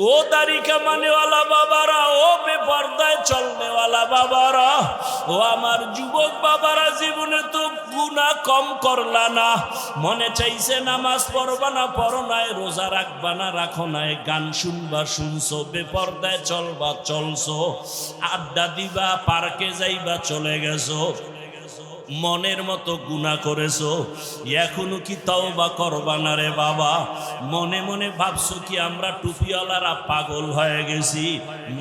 ও দাড়ি কামানেওয়ালা বাবারা, ও বেপর্দায় চলনেওয়ালা বাবারা, ও আমার যুবক বাবারা, জীবনে তো গুনাহ কম করলা না, মনে চাইছে নামাজ পড়বা না পড়ো নাই, রোজা রাখবা না রাখো নাই, গান শুনবা শুনছো, বেপর্দায় চলবা চলছো, আড্ডা দিবা পার্কে যাইবা চলে গেছো, মনের মতো গুনাহ করেছো, এখনো কি তওবা করবা না রে বাবা? মনে মনে ভাবছো কি আমরা টুপিওয়ালারা পাগল হয়ে গেছি?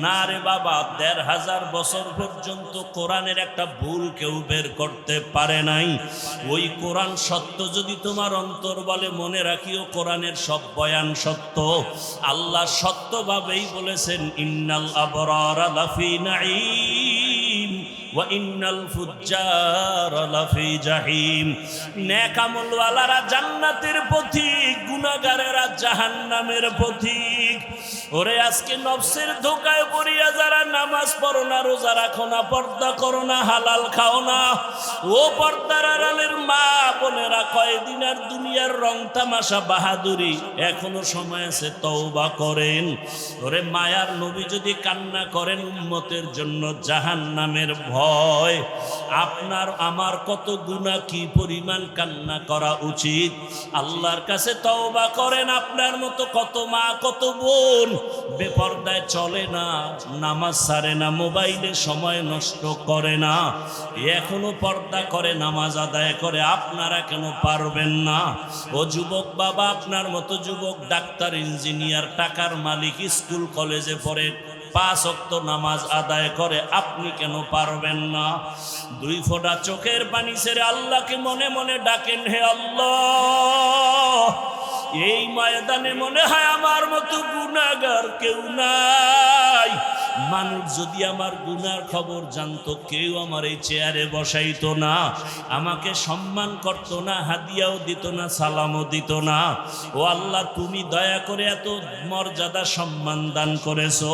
না রে বাবা, ১৫০০ বছর পর্যন্ত কোরআনের একটা ভুল কেউ বের করতে পারে নাই। ওই কোরআন সত্য যদি তোমার অন্তর বলে, মনে রাখিও কোরআনের সব বয়ান সত্য। আল্লাহ সত্যভাবেই বলেছেন, ইন্নাল আবরারা লাফি নাঈম ওয়া ইন্নাল ফুজ্জারা লাফি জাহিম। নেক আমলওয়ালারা জান্নাতের পথিক, গুনাহগারেরা জাহান্নামের পথিক। ওরে আজকে নফসের ধোঁকায় পড়িয়া যারা নামাজ পড়ো না, রোজা রাখো না, পর্দা করো না, হালাল খাও না, ও পর্দার আড়ালের মা বোনেরা, কয়দিন আর দুনিয়ার রং তামাশা বাহাদুরি, এখনো সময় আছে, তওবা করেন। ওরে মায়ার নবী যদি কান্না করেন উম্মতের জন্য জাহান্নামের ভয়, আপনার আমার কত গুনাহ, কি পরিমাণ কান্না করা উচিত। আল্লাহর কাছে তওবা করেন। আপনার মতো কত মা কত বোন বেপর্দায় চলে না, নামাজ ছাড়ে না, মোবাইলে সময় নষ্ট করে না, এখনো পর্দা করে নামাজ আদায় করে, আপনারা কেন পারবেন না? ও যুবক বাবা, আপনার মতো যুবক ডাক্তার, ইঞ্জিনিয়ার, টাকার মালিক, স্কুল কলেজে পড়ে, 5 ওয়াক্ত নামাজ আদায় করে, আপনি কেন পারবেন না? 2 ফোঁটা চোখের পানি ছেড়ে আল্লাহকে মনে মনে ডাকেন, হে আল্লাহ, এই ময়দানে মনে হয় আমার মতো গুনাহগার কেউ নাই। মানুষ যদি আমার গুনার খবর জানতো, কেউ আমার এই চেয়ারে বসাইতো না, আমাকে সম্মান করতো না, হাদিয়াও দিত না, সালামও দিত না। ও আল্লাহ, তুমি দয়া করে এত মর্যাদা সম্মান দান করেছো।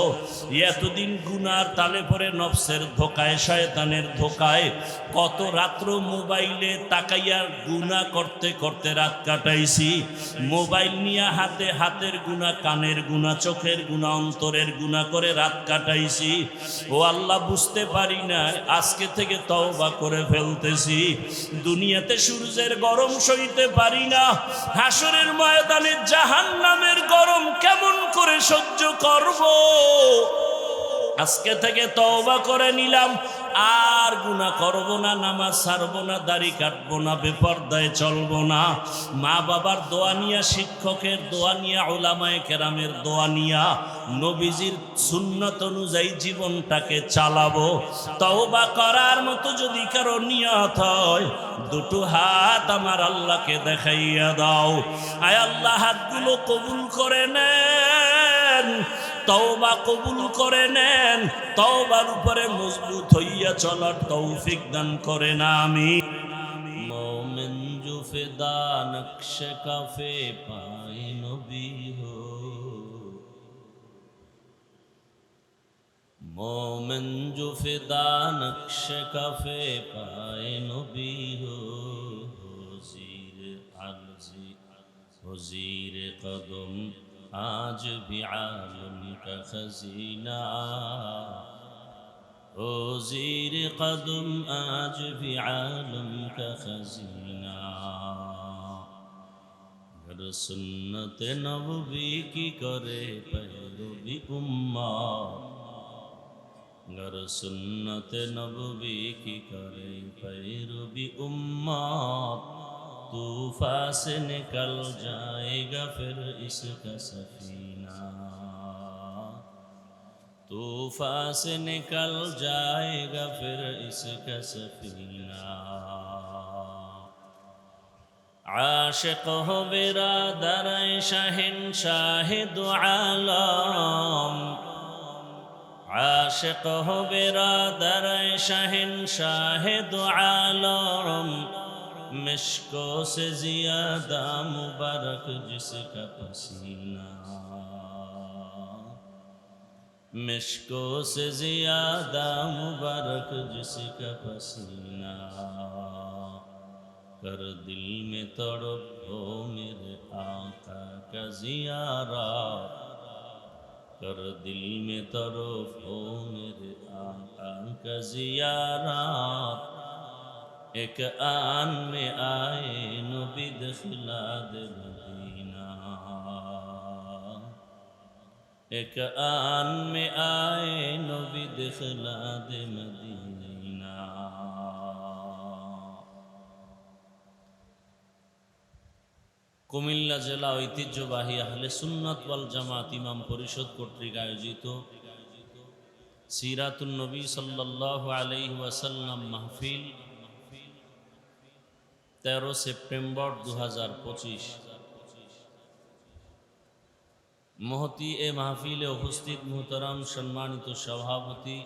এতদিন গুনার তালে পরে নফসের ধোকায়, শয়তানের ধোকায় কত রাত্র মোবাইলে তাকাইয়া গুনাহ করতে করতে রাত কাটাইছি। মোবাইল নিয়ে হাতে, হাতের গুনাহ, কানের গুনাহ, চোখের গুনাহ, অন্তরের গুনাহ করে রাত কাটাইছি। ও আল্লাহ, বুঝতে পারি না, আজকে থেকে তওবা করে ফেলতেছি। দুনিয়াতে সূর্যের গরম সইতে পারি না, হাসরের ময়দানে জাহান্নামের গরম কেমন করে সহ্য করব? আজকে থেকে তওবা করে নিলাম, আর গুনাহ করব না, নামাজ ছাড়বো না, দাড়ি কাটবো না, বেপর্দায় চলবো না। মা বাবার দোয়া নিয়া, শিক্ষকের দোয়া নিয়া, উলামায়ে কেরামের দোয়া নিয়া, নবীজির সুন্নত অনুযায়ী জীবনটাকে চালাবো। তওবা করার মতো যদি কারো নিয়ত হয়, 2টো হাত আমার আল্লাহকে দেখাইয়া দাও। আয় আল্লাহ, হাতগুলো কবুল করে নেন, তওবা কবুল করে নেন, তওবার উপরে মজবুত হইয়া চলার তৌফিক দান করেন, আমিন। মোমেন জো ফিদা নকশ কাফে পায়ে নবী হো, মোমেন জো ফিদা নকশ কাফে পায়ে নবী হো, হুজীর আলজি হুজীর কদম आज भी आलम का खजीना, ओ ज़ीर कदम आज भी आलम का खजीना। अगर सुन्नत नबवी की करे पैरवी उम्मत, अगर सुन्नत नबवी की करे पैरवी उम्मत, तूफान से निकल जाएगा फिर इसका सफीना, तूफान से निकल जाएगा फिर इसका सफीना। आशिक हो बिरादर शहंशाह दो आलम, आशिक हो बिरादर शहंशाह दो आलम, मिश्को से ज़ियादा मुबारक जिसका पसीना, मिश्को से ज़ियादा मुबारक जिसका पसीना। कर दिल में तड़प हो मेरे आका का ज़ियारत, कर दिल में तरफ हो मेरे आका का ज़ियारत एक आन में आए नबी दिखला दे मदीना एक आन में आए नबी दिखला दे मदीना। কুমিল্লা জেলা ঐতিহ্যবাহী আহলে সুন্নাত ওয়াল জামাত ইমাম পরিষদ কর্তৃক আয়োজিত সিরাতুন নবী সাল্লাল্লাহু আলাইহি ওয়াসাল্লাম মাহফিল 13 সেপ্টেম্বর 2025। মহতি এ মাহফিলে উপস্থিত মুহতারাম সম্মানিত সভাপতি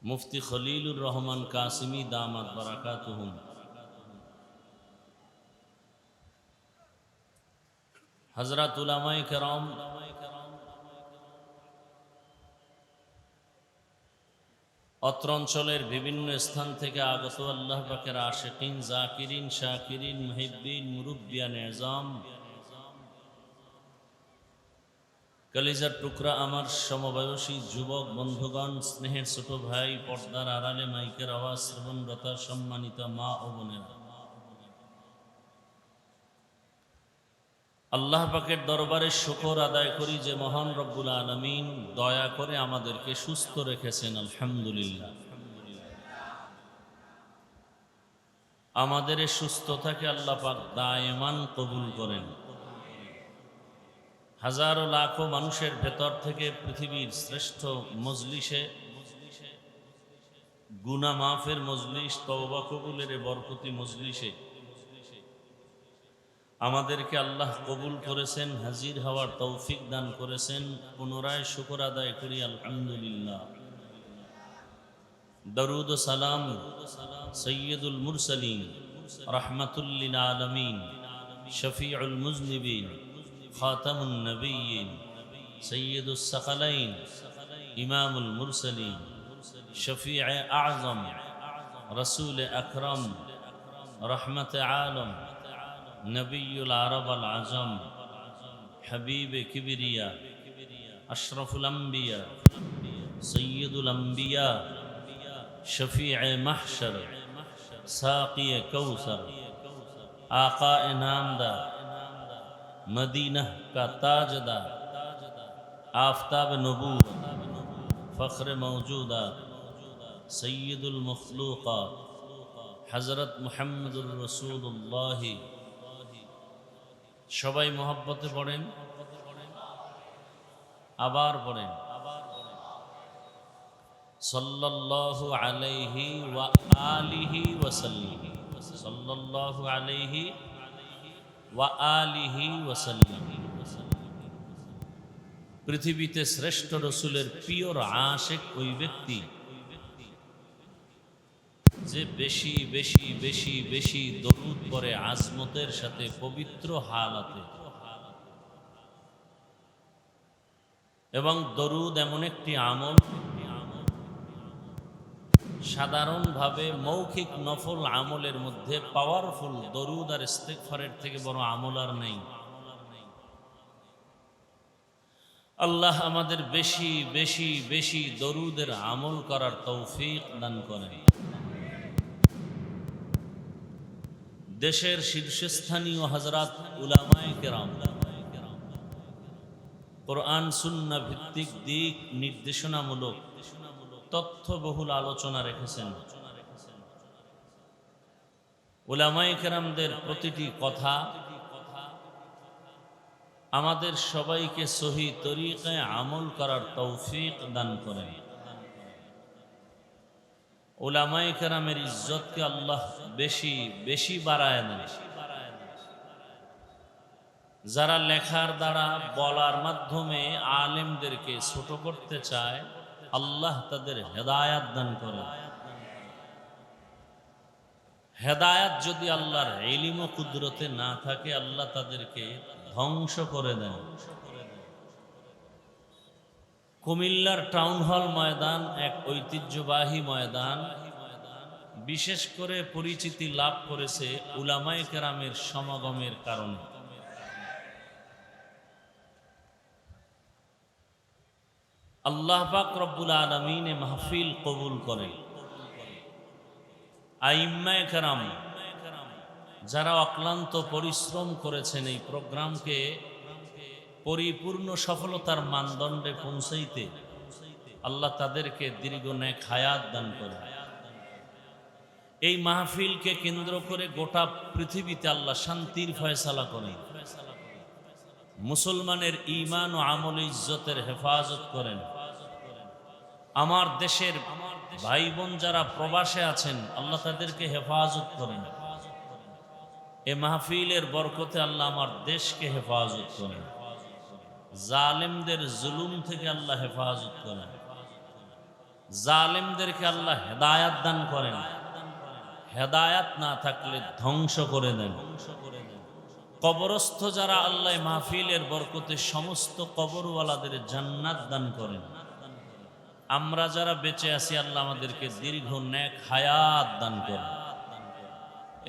মুফতি খলিলুর রহমান কাসিমি দামাত বারাকাতুহুম, হযরত উলামায়ে কেরাম, অত্র অঞ্চলের বিভিন্ন স্থান থেকে আগত আল্লাহ পাকের আশিকিন, জাকিরিন, শাকিরিন, মুহিব্বিন, মুরব্বিয়ান এজাম, কলিজার টুকরা আমার সমবয়সী যুবক বন্ধুগণ, স্নেহের ছোট ভাই, পর্দার আড়ালে মাইকের আওয়াজ শ্রবণরতা সম্মানিত মা ও বোনেরা, আল্লাহ পাকের দরবারে শুকর আদায় করি যে মহান রব্বুল আলামিন দয়া করে আমাদেরকে সুস্থ রেখেছেন, আলহামদুলিল্লাহ। আমাদের এই সুস্থতাকে আল্লাহ পাক দায়েমান কবুল করেন। হাজারো লাখো মানুষের ভেতর থেকে পৃথিবীর শ্রেষ্ঠ মজলিসে, গুনাহ মাফের মজলিস, তওবা কবুলের বরকতি মজলিসে আমাদেরকে আল্লাহ কবুল করেছেন, হাজির হওয়ার তৌফিক দান করেছেন। পুনরায় শুকর আদায় করি আলহামদুলিল্লাহ। দরুদ ও সালাম সৈয়দুল মুরসালিন, রাহমাতুল লিল আলামিন, শফিউল মুজনিবিন, খাতামুন নবিয়্যিন, সৈয়দুস সাকালাইন, ইমামুল মুরসালিন, শফিউ আযম, রাসূল আকরাম, রহমতে আলম, নবিয়ুল আরব আল আজম, হাবিব কিবরিয়া, আশরাফুল আম্বিয়া, সৈয়দুল আম্বিয়া, শফিউ মাহশর, সাকি কৌসর, आका नामदार, मदीना का ताजदार, आफताब नबूवत, फ़ख्र मौजूदा, सय्यदुल मखलूक़ात, हज़रत मुहम्मदुर रसूलुल्लाह। সবাই মহব্বতে পড়েন, আবার পড়েন সাল্লাল্লাহু আলাইহি ওয়া আলিহি ওয়াসাল্লাম, সাল্লাল্লাহু আলাইহি ওয়া আলিহি ওয়াসাল্লাম। পৃথিবীতে শ্রেষ্ঠ রসুলের পিওর আশিক ওই ব্যক্তি যে বেশি বেশি বেশি বেশি দরুদ পড়ে আজমতের সাথে, পবিত্র হালাতে। এবং দরুদ এমন একটি আমল, সাধারণভাবে মৌখিক নফল আমলের মধ্যে পাওয়ারফুল দরুদ আর ইস্তিগফারের থেকে বড় আমল আর নেই। আল্লাহ আমাদের বেশি বেশি বেশি দরুদের আমল করার তৌফিক দান করেন। দেশের শীর্ষস্থানীয় হযরত উলামায়ে কেরাম কোরআন সুন্নাহ ভিত্তিক দিক নির্দেশনামূলক তথ্যবহুল আলোচনা রেখেছেন। উলামায়ে কেরামদের প্রতিটি কথা আমাদের সবাইকে সহি তরিকায় আমল করার তৌফিক দান করেন। উলামায়ে কেরামের ইজ্জতকে আল্লাহ বেশি বেশি বাড়ায় দেন। যারা লেখার দ্বারা, বলার মাধ্যমে আলেমদেরকে ছোট করতে চায়, আল্লাহ তাদের হেদায়াত দান করেন। হেদায়াত যদি আল্লাহর ইলম ও কুদরতে না থাকে, আল্লাহ তাদেরকে ধ্বংস করে দেন। কুমিল্লার টাউন হল ময়দান এক ঐতিহ্যবাহী ময়দান, বিশেষ করে পরিচিতি লাভ করেছে উলামায়ে কেরামের সমাগমের কারণে। আল্লাহ পাক রব্বুল আলামিন এ মাহফিল কবুল করেন। আইম্মায়ে কেরাম যারা অক্লান্ত পরিশ্রম করেছেন এই প্রোগ্রামকে পরিপূর্ণ সফলতার মানদণ্ডে পৌঁছাইতে, আল্লাহ তাদেরকে দীর্ঘ নেক হায়াত দান করেন। এই মাহফিলকে কেন্দ্র করে গোটা পৃথিবীতে আল্লাহ শান্তির ফয়সালা করেন, মুসলমানের ঈমান ও আমল ইজ্জতের হেফাজত করেন। আমার দেশের ভাই বোন যারা প্রবাসে আছেন, আল্লাহ তাদেরকে হেফাজত করেন। এ মাহফিলের বরকতে আল্লাহ আমার দেশকে হেফাজত করেন, জালেমদের জুলুম থেকে আল্লাহ হেফাজত করেন, জালেমদেরকে আল্লাহ হেদায়াত দান করেন, হেদায়াত না থাকলে ধ্বংস করে দেন। কবরস্থ যারা, আল্লাহ মাহফিলের বরকতে সমস্ত কবরওয়ালাদের জান্নাত দান করেন। আমরা যারা বেঁচে আছি, আল্লাহ আমাদেরকে দীর্ঘ নেক হায়াত দান করেন।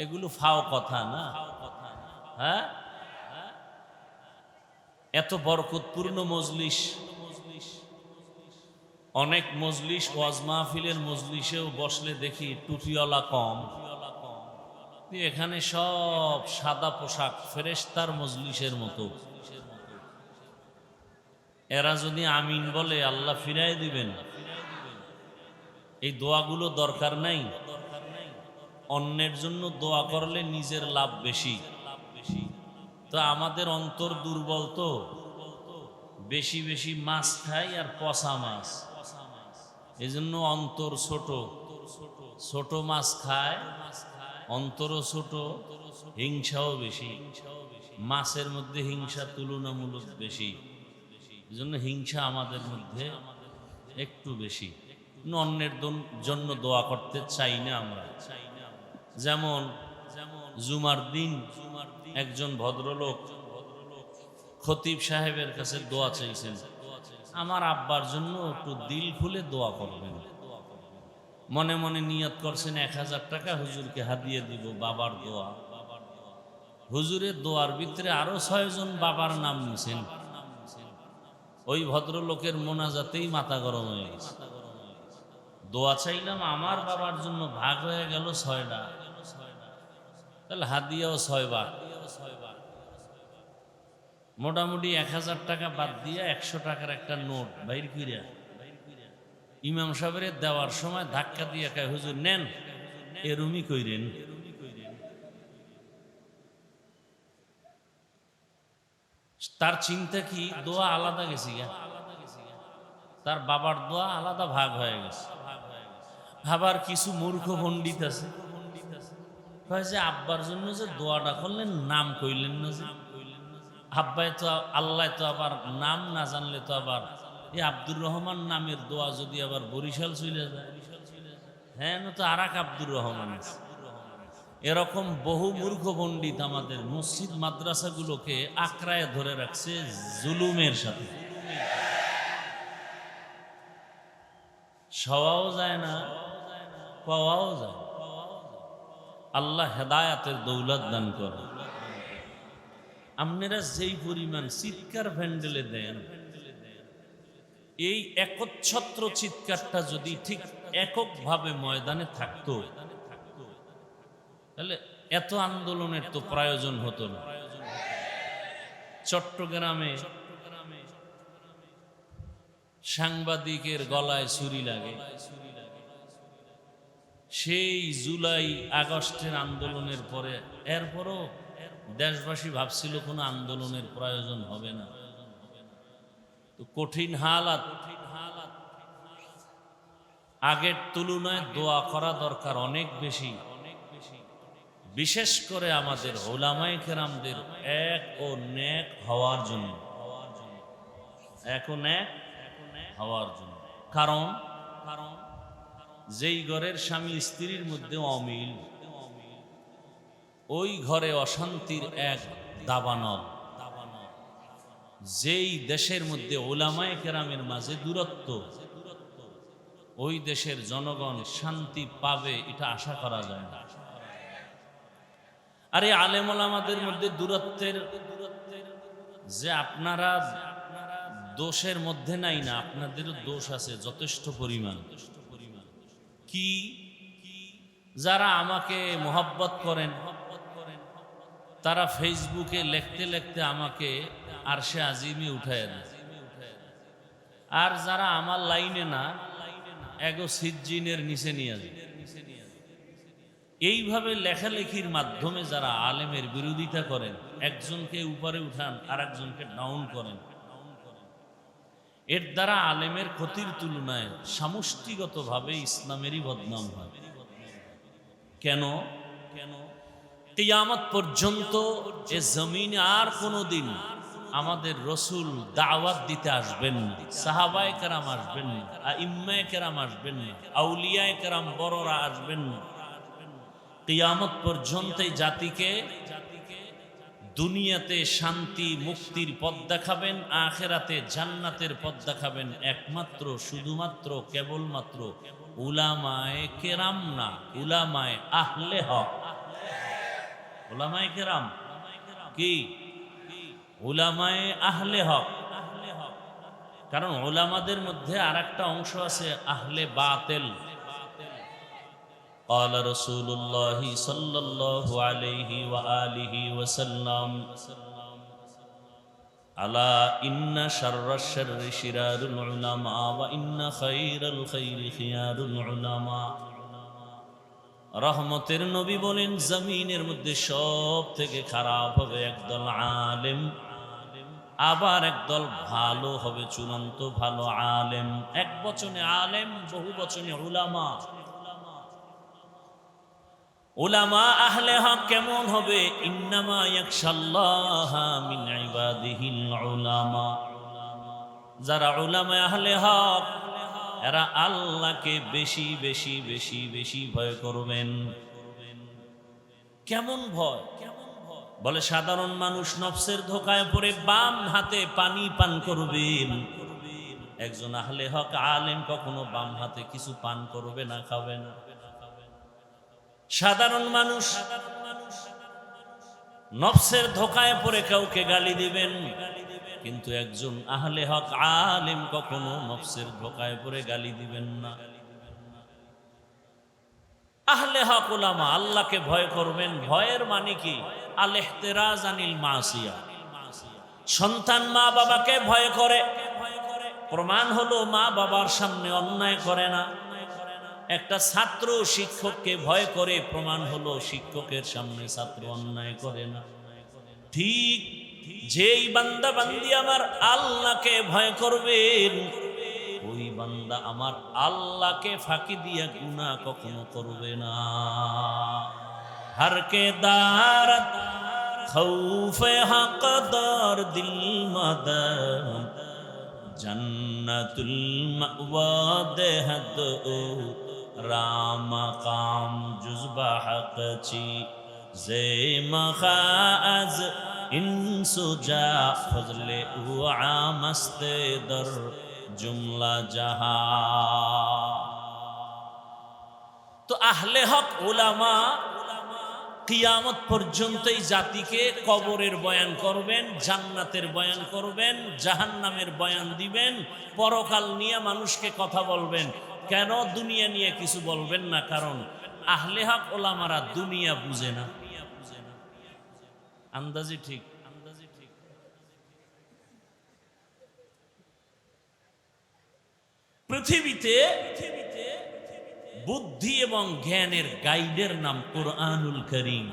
এগুলো ফাও কথা না, হ্যাঁ? এত বরকতপূর্ণ মজলিস, অনেক মজলিস ওয়াজ মাহফিলের মজলিসেও বসলে দেখি টুপিওয়ালা কম, এখানে সব সাদা পোশাক, ফেরেশতার মজলিসের মতো। এরা যদি আমিন বলে আল্লাহ ফিরাই দিবেন। এই দোয়াগুলো দরকার নাই। অন্যের জন্য দোয়া করলে নিজের লাভ বেশি। তো আমাদের অন্তর দুর্বল, তো বেশি বেশি মাছ খাই আর পচা মাছ, এই জন্য অন্তর ছোট। ছোট মাছ খায়, অন্তরও ছোট, হিংসাও বেশি। মাছের মধ্যে হিংসা তুলনামূলক বেশি, এই জন্য হিংসা আমাদের মধ্যে একটু বেশি। অন্যের জন্য দোয়া করতে চাই না আমরা। যেমন জুমার দিন একজন ভদ্রলোক খতিব সাহেবের কাছে দোয়া চাইছেন, আমার আব্বার জন্য একটু দিল খুলে দোয়া করবেন। মনে মনে নিয়ত করছেন 1000 টাকা হুজুরকে হাদিয়ে দিব, বাবার দোয়া। হুজুরের দোয়ার ভিতরে আরো 6 জন বাবার নাম নিছেন। ওই ভদ্রলোকের মোনাজাতেই মাথা গরম হয়ে গেছে। দোয়া চাইলাম আমার বাবার জন্য, ভাগ হয়ে গেল 6টা, তাহলে হাদিয়াও 6 ভাগ। মোটামুটি 1000 টাকা বাদ দিয়ে 100 টাকার একটা নোট বাইর কইরা ইমাম সাহেবের দেওয়ার সময় ধাক্কা দিয়ে কয়, হুজুর নেন, এরুমি কইরেন। তার চিন্তা কি, দোয়া আলাদা গেছি গা, তার বাবার দোয়া আলাদা ভাগ হয়ে গেছে। আবার কিছু মূর্খ পণ্ডিত আছে, কয় যে আব্বার জন্য যে দোয়াটা করলেন, নাম কইলেন না যে। আব্বাই তো, আল্লাহ তো আবার নাম না জানলে তো আবার এই আব্দুর রহমান নামের দোয়া যদি আবার বরিশাল চলে যায়, হ্যাঁ, না তো আর এক আব্দুর রহমান আছে। এরকম বহু মূর্খ পণ্ডিত আমাদের মসজিদ মাদ্রাসাগুলোকে আঁকড়ায় ধরে রাখছে জুলুমের সাথে। সওয়াও যায় না, পাওয়াও যায়। আল্লাহ হেদায়াতের দৌলত দান করে। আপনারা যেই পরিমাণ চিৎকার ভ্যান্ডেলে দেন, এই একচ্ছত্র চিৎকারটা যদি ঠিক এককভাবে ময়দানে থাকতো, তাহলে এত আন্দোলনের তো প্রয়োজন হতো না। চট্টগ্রামে সাংবাদিকের গলায় ছুরি লাগে, সেই জুলাই আগস্টের আন্দোলনের পরে। এরপরও দেশবাসী ভাবছিল কোনো আন্দোলনের প্রয়োজন হবে না। তো কঠিন হালাত, আগের তুলনায় দোয়া করা দরকার অনেক বেশি। বিশেষ করে আমাদের উলামায়ে কেরামদের এক ও নেক হওয়ার জন্য, এক ও নেক হওয়ার জন্য। কারণ যেই ঘরের স্বামী স্ত্রীর মধ্যে অমিল, ওই ঘরে অশান্তির এক দাবানল। যেই দেশের মধ্যে উলামায়ে কেরামের মাঝে দূরত্ব, ওই দেশের জনগণ শান্তি পাবে এটা আশা করা যায় না। আর এই আলেম ওলামাদের মধ্যে দূরত্বের যে আপনারা দোষের মধ্যে নাই না, আপনাদেরও দোষ আছে যথেষ্ট পরিমাণ। কি? যারা আমাকে মোহাব্বত করেন তারা ফেসবুকে লিখতে লিখতে আমাকে আরশে আজিমে উঠায় দেয়, আর যারা আমার লাইনে না এগো সিজ্জিনের নিচে নিয়ে যায়। এইভাবে লেখালেখির মাধ্যমে যারা আলেমের বিরোধিতা করেন, একজনকে উপরে উঠান আর একজনকে ডাউন করেন, এর দ্বারা আলেমের ক্ষতির তুলনায় সমষ্টিগতভাবে ইসলামেরই বদনাম হয়। কেন? কিয়ামত পর্যন্ত এ জমিনে আর কোনোদিন আমাদের রসুল দাওয়াত দিতে আসবেন না, সাহাবায়ে কেরাম আসবেন না, আইম্মায়ে কেরাম আসবেন না, আউলিয়ায়ে কেরাম বড়রা আসবেন না। কিয়ামত পর্যন্ত এই জাতিকে দুনিয়াতে শান্তি মুক্তির পথ দেখাবেন, আখিরাতে জান্নাতের পথ দেখাবেন একমাত্র শুধুমাত্র কেবলমাত্র উলামায়ে কেরাম না, উলামায়ে আহলে হক। উলামায়ে কেরাম কি? উলামায়ে আহলে হক। কারণ উলামাদের মধ্যে আরেকটা অংশ আছে আহলে বাতিল। قال رسول الله صلى الله عليه وآله وسلم ألا إن شر الشر شرار العلماء وإن خير الخير خيار العلماء। রহমতের নবী বলেন জমিনের মধ্যে সব থেকে খারাপ হবে একদল আলেম, আবার একদল ভালো হবে চূড়ান্ত ভালো আলেম। এক বচনে আলেম, বহু বচনে উলামা। উলামা আহলে হক কেমন হবে? ইন্নামা ইয়াখশাল্লাহা মিন ইবাদিহিল উলামা। যারা উলামা আহলে হক এরা আল্লাহকে বেশি বেশি বেশি বেশি ভয় করবেন। কেমন ভয়? বলে সাধারণ মানুষ নফসের ধোকায় পড়ে বাম হাতে পানি পান করবেন, একজন আহলে হক আলেম কখনো বাম হাতে কিছু পান করবে না, খাবে না। সাধারণ মানুষ নফসের ধোকায় পড়ে কাউকে গালি দিবেন, কিন্তু একজন আহলে হক আলেম কখনো নফসের ধোকায় পড়ে গালি দিবেন না। আহলে হক উলামা আল্লাহকে ভয় করবেন। ভয়ের মানে কি? আল ইহতিরাজ আনিল মাসিয়া। সন্তান মা বাবাকে ভয় করে, প্রমাণ হলো মা বাবার সামনে অন্যায় করে না। একটা ছাত্র শিক্ষককে ভয় করে, প্রমাণ হলো শিক্ষকের সামনে ছাত্র অন্যায় করে না। ঠিক যেই বান্দা বান্দি আমার আল্লাহকে ভয় করবেন, ওই বান্দা আমার আল্লাহকে ফাঁকি দিয়া গুনাহ কখনো করবে না। हर के दारत खौफ हक़दार दिल मदन जन्नतुल मअवा देहद राम काम जुज़बा हक़ ची ज़े मखाज़ इंसुजा फज़ले आमस्ते दर जुमला जहां। तो आहले हक उलामा কিয়ামত পর্যন্ত এই জাতিকে কবরের বয়ান করবেন, জান্নাতের বয়ান করবেন, জাহান্নামের বয়ান দিবেন, পরকাল নিয়ে মানুষকে কথা বলবেন। কেন দুনিয়া নিয়ে কিছু বলবেন না? কারণ আহলে হক ওলামারা দুনিয়া বুঝে না। আন্দাজি ঠিক। পৃথিবীতে বুদ্ধি এবং জ্ঞানের গাইডের নাম কুরআনুল কারীম।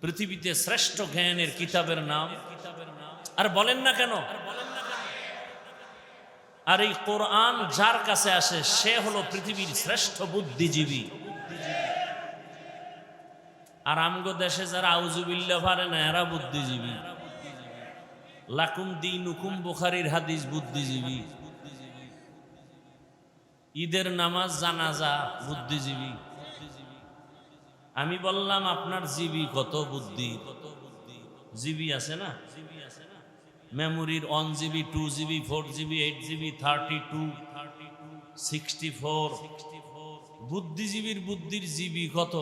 পৃথিবীতে শ্রেষ্ঠ জ্ঞানের কিতাবের নাম। আর বলেন না কেন? আর এই কোরআন যার কাছে আসে সে হলো পৃথিবীর শ্রেষ্ঠ বুদ্ধিজীবী। আর আমগো দেশে যারা আউযুবিল্লাহ পারে না এরা বুদ্ধিজীবী। লাকুম দীনুকুম বুখারীর হাদিস বুদ্ধিজীবী। ঈদের নামাজ জানাজা বুদ্ধিজীবী। আমি বললাম আপনার জিবি কত বুদ্ধি? জিবি আছে না? মেমোরির 1 GB 2 GB 4 GB 8 GB 32 64। বুদ্ধিজীবীর বুদ্ধির জিবি কত?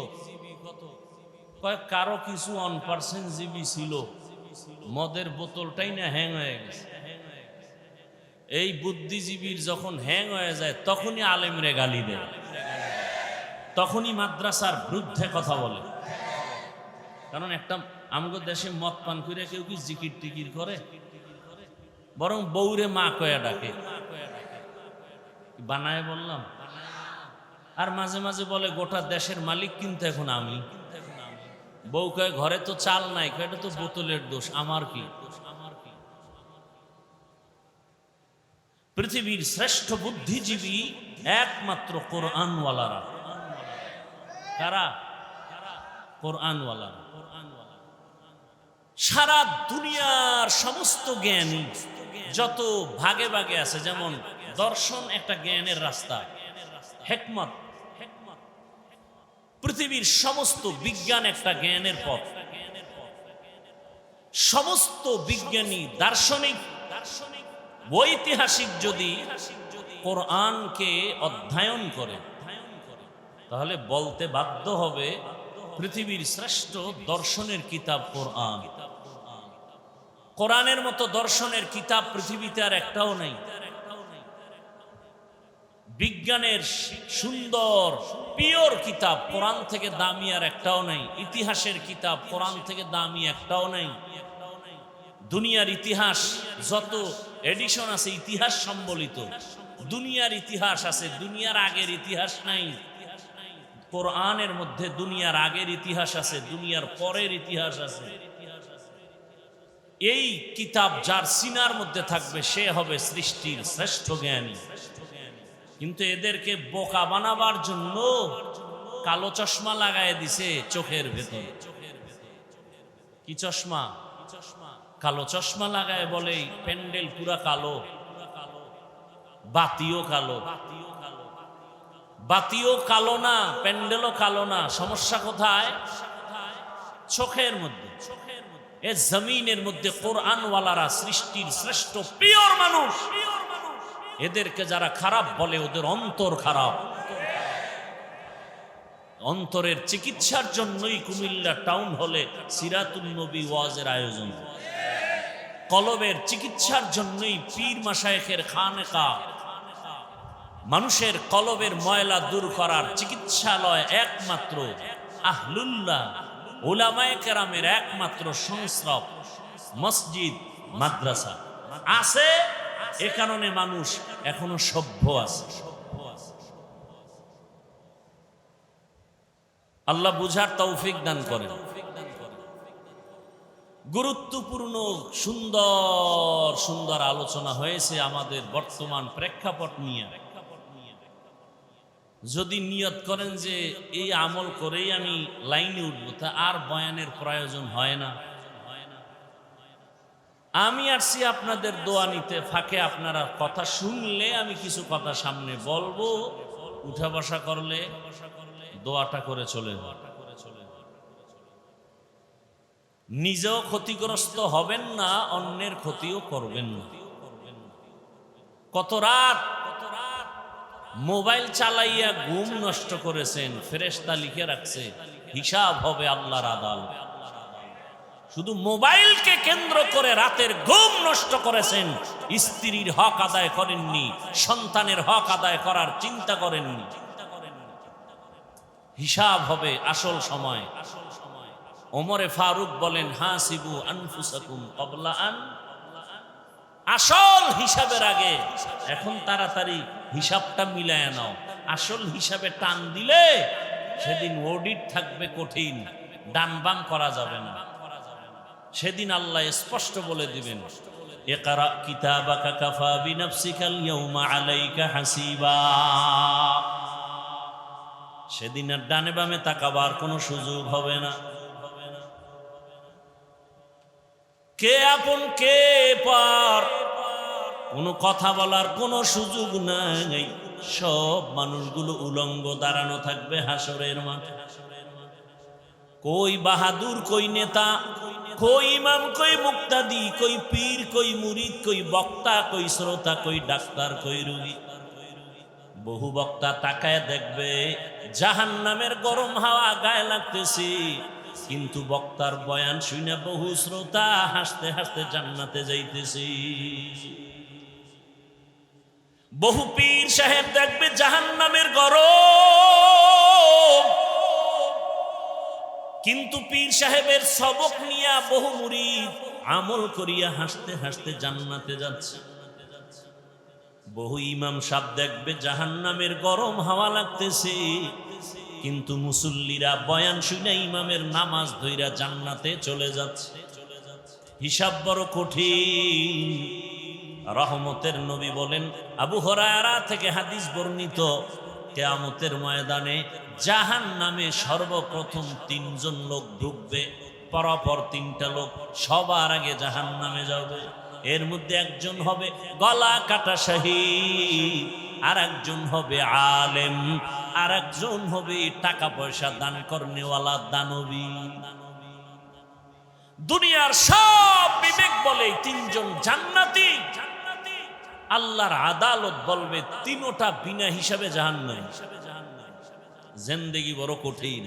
কারো কিছু 1% জিবি ছিল, মদের বোতলটাই না হ্যাং হয়ে গেছে। এই বুদ্ধিজীবীর যখন হ্যাং হয়ে যায় তখনই আলেমরে গালি দেয়, তখনই মাদ্রাসার বিরুদ্ধে কথা বলে। কারণ একটা আমগো দেশে মদ পান করে কেউ কি জিকির টিকির করে, বরং বউরে মা কয়া ডাকে। বানায় বললাম। আর মাঝে মাঝে বলে গোটা দেশের মালিক কিন্তু এখন আমি। বউ কয় ঘরে তো চাল নাই, এটা তো বোতলের দোষ, আমার কি? পৃথিবীর শ্রেষ্ঠ বুদ্ধিজীবী একমাত্র কোরআনওয়ালারা। কারা? কোরআনওয়ালারা। সারা দুনিয়ার সমস্ত জ্ঞানী যত ভাগে ভাগে আছে, যেমন দর্শন একটা জ্ঞানের রাস্তা, হিকমত, পৃথিবীর সমস্ত বিজ্ঞান একটা জ্ঞানের পথ। সমস্ত বিজ্ঞানী, দার্শনিক, ঐতিহাসিক যদি কোরআনকে অধ্যয়ন করে তাহলে বলতে বাধ্য হবে পৃথিবীর শ্রেষ্ঠ দর্শনের কিতাব কোরআন। কোরআনের মতো দর্শনের কিতাব পৃথিবীতে আর একটাও নেই। বিজ্ঞানের সুন্দর পিওর কিতাব কোরআন থেকে দামি আর একটাও নেই। ইতিহাসের কিতাব কোরআন থেকে দামি একটাও নেই। দুনিয়ার ইতিহাস যত এডিশন আছে ইতিহাস সম্বলিত, দুনিয়ার ইতিহাস আছে, দুনিয়ার আগের ইতিহাস নাই। কোরআনের মধ্যে দুনিয়ার আগের ইতিহাস আছে, দুনিয়ার পরের ইতিহাস আছে। এই কিতাব যার সিনার মধ্যে থাকবে সে হবে সৃষ্টির শ্রেষ্ঠ জ্ঞানী। কিন্তু এদেরকে বোকা বানাবার জন্য কালো চশমা লাগায় দিছে চোখের ভেতর। কি চশমা? কালো চশমা লাগায় বলে প্যান্ডেল পুরা কালো, বাতিও কালো। বাতিও কালো না, প্যান্ডেলও কালো না। সমস্যা কোথায়? চোখের মধ্যে। এ জমিনের মধ্যে কোরআনওয়ালারা সৃষ্টির শ্রেষ্ঠ পিওর মানুষ। এদেরকে যারা খারাপ বলে ওদের অন্তর খারাপ। অন্তরের চিকিৎসার জন্যই কুমিল্লা টাউন হলে সিরাতুন নবী ওয়াজের আয়োজন। কলবের চিকিৎসার জন্যই পীর মাশায়েখের খানেকা। মানুষের কলবের ময়লা দূর করার চিকিৎসালয় একমাত্র আহলুল্লাহ উলামায়ে কেরামের একমাত্র সংস্রব মসজিদ মাদ্রাসা আছে। এ কারণে মানুষ এখনো সভ্য আছে। আল্লাহ বুঝার তৌফিক দান করেন। গুরুত্বপূর্ণ সুন্দর সুন্দর আলোচনা হয়েছে আমাদের বর্তমান প্রেক্ষাপট নিয়ে। যদি নিয়ত করেন যে এই আমল করেই আমি লাইনে উঠবো, তা আর বয়ানের প্রয়োজন হয় না। আমি আসছি আপনাদের দোয়া নিতে, ফাঁকে আপনারা কথা শুনলে আমি কিছু কথা সামনে বলবো, উঠা বসা করলে দোয়াটা করে চলে যান। নিজেও ক্ষতিগ্রস্ত হবেন না, অন্যের ক্ষতিও করবেন না। কত রাত মোবাইল চালাইয়া ঘুম নষ্ট করেছেন, ফেরেশতা লিখে রাখছে হিসাব হবে আল্লাহর আদালত। শুধু মোবাইলকে কেন্দ্র করে রাতের ঘুম নষ্ট করেছেন, স্ত্রীর হক আদায় করেননি, সন্তানের হক আদায় করার চিন্তা করেননি। হিসাব হবে আসল সময়। ওমরে ফারুক বলেন হাসিবু আনফুসাকুম ক্বাবলা আন, আসল হিসাবের আগে এখন তাড়াতাড়ি হিসাবটা মিলায় নাও। আসল হিসাবে টান দিলে সেদিন অডিট থাকবে কঠিন, ডান বাম করা যাবে না। সেদিন আল্লাহ স্পষ্ট বলে দিবেন ইকরা কিতাবাকা কাফা বিনাফসিকাল ইয়াউমা আলাইকা হাসিবা। সেদিন আর ডানে বামে তাকাবার কোনো সুযোগ হবে না। কে আপন কে পর কোনো কথা বলার কোনো সুযোগ নাই। সব মানুষগুলো উলঙ্গ দাঁড়ানো থাকবে হাসরের মাঠে। কই বাহাদুর, কই নেতা, কই ইমাম, কই মুক্তাদি, কই পীর, কই মুরিদ, কই বক্তা, কই শ্রোতা, কই ডাক্তার, কই রোগী। বহু বক্তা তাকায় দেখবে জাহান্নামের গরম হাওয়া গায়ে লাগতেছে, কিন্তু বক্তার বয়ান শুনে বহু শ্রোতা হাসতে হাসতে জান্নাতে যাইতেছে। বহু পীর সাহেব দেখবে জাহান্নামের গরম, কিন্তু পীর সাহেবের সবক নিয়া বহু মুরিদ আমল করিয়া হাসতে হাসতে জান্নাতে যাচ্ছে। বহু ইমাম সাহেব দেখবে জাহান্নামের গরম হাওয়া লাগতেছে, কিন্তু মুসল্লিরা বয়ান শুনে ইমামের নামাজ ধইরা জান্নাতে চলে যাচ্ছে। হিসাব বড় কঠিন। রহমতের নবী বলেন, আবু হুরায়রা থেকে হাদিস বর্ণিত, কিয়ামতের ময়দানে জাহান্নামে সর্বপ্রথম 3 জন লোক ঢুকবে, পরপর 3টা লোক সবার আগে জাহান্নামে যাবে। এর মধ্যে একজন হবে গলা কাটা শহীদ, আর একজন হবে আলেম, আর একজন হবে টাকা পয়সা দান করনেওয়ালা দানবী। দুনিয়ার সব বিবেক বলে 3 জন জান্নাতি, আল্লাহর আদালত বলবে 3টা বিনা হিসাবে জাহান্নামী। জিন্দেগি বড় কঠিন।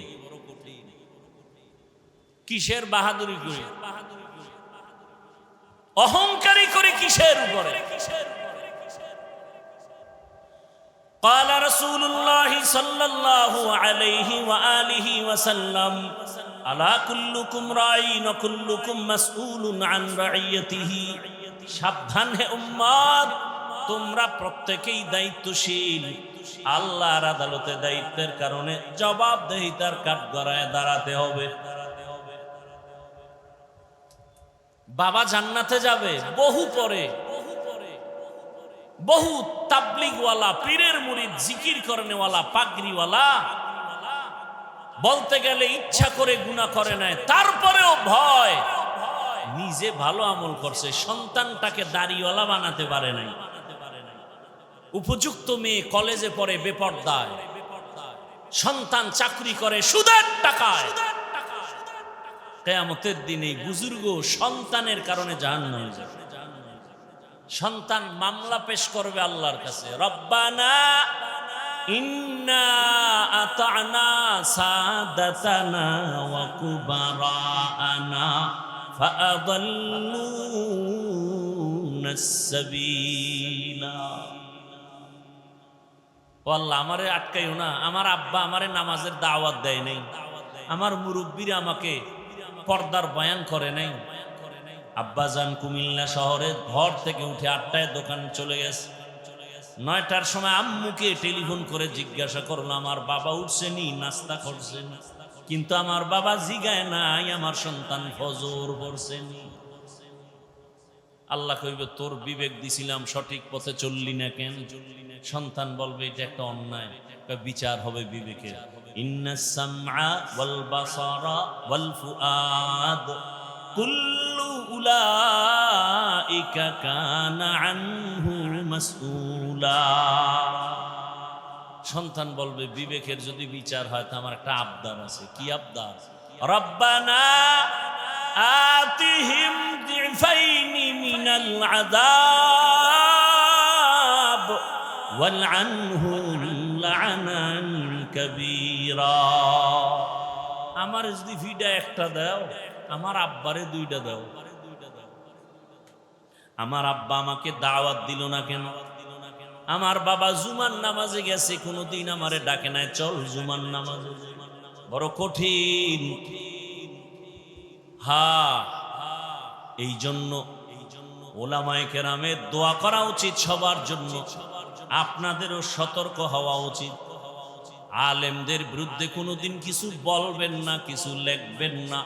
কিসের বাহাদুরি করি, অহংকারী করে কিসের উপরে? قال رسول الله صلى الله عليه وآله وسلم ألا كلكم راع وكلكم مسؤول عن رعيته। সাবধান হে উম্মত, তোমরা প্রত্যেকেই দায়িত্বশীল। আল্লাহর আদালতে দায়িত্বের কারণে জবাবদিহিতার কাঠগড়ায় দাঁড়াতে হবে। বাবা জান্নাতে যাবে বহু পরে, বহু তাবলিগওয়ালা, পীরের মুরিদ, জিকির করনেওয়ালা, পাগড়িওয়ালা বলতে গেলে ইচ্ছা করে গুনাহ করে নাই, তারপরেও ভয়, নিজে ভালো আমল করছে, সন্তানটাকে দাড়িওয়ালা বানাতে পারে নাই। উপযুক্ত মেয়ে কলেজে পড়ে বেপরদায়, সন্তান চাকরি করে সুদের টাকায়। কিয়ামতের দিনে বুজুর্গ সন্তানের কারণে জাহান্নামে যাবে। সন্তান মামলা পেশ করবে আল্লাহর কাছে, রব্বানা ইন্না আতানা সাদাতানা ওয়া কুবারানা ফাআদাল্লুনাস সাবিলা। ও আল্লাহ, আমারে আটকাইও না, আমার আব্বা আমারে নামাজের দাওয়াত দেয় নাই, আমার মুরব্বীরা আমাকে পর্দার বয়ান করে নাই। আব্বাজান কুমিল্লা শহরে ঘর থেকে উঠে 8টায় দোকান চলে গেছে। 9টার সময় আম্মুকে টেলিফোন করে জিজ্ঞাসা করলো আমার বাবা উঠছেনি, নাস্তা করছেন, কিন্তু আমার বাবা জিগায় নাই আমার সন্তান ফজর পড়ছেনি। আল্লাহ কইবে তোর বিবেক দিছিলাম, সঠিক পথে চললি না কেন? সন্তান বলবে এটা একটা অন্যায়, বিচার হবে বিবেকের। ইন্নাস সামআ ওয়াল বাসারা ওয়াল ফুআদ কুল্লু উলাইকা কানা আনহু মাসউলা। সন্তান বলবে বিবেকের যদি বিচার হয় তো আমার একটা আবদার আছে। কি আবদার? রব্বানা আতিহিম দিফাইনি মিনাল আযাব ওয়ালআনহুম লা'নান কাবীরা। আমার যদি ফিডা একটা দাও, আমার আব্বারে 2টা দাও। আমার আব্বা আমাকে দাওয়াত দিল না কেন? আমার বাবা জুমার নামাজে গেছে, কোনোদিন আমারে ডাকে নাই, চল জুমার নামাজে। বড় কঠিন। এই জন্য ওলামায়ে কেরামের দোয়া করা উচিত সবার জন্য। আপনাদেরও সতর্ক হওয়া উচিত। আলেমদের বিরুদ্ধে কোনোদিন কিছু বলবেন না, কিছু লিখবেন না।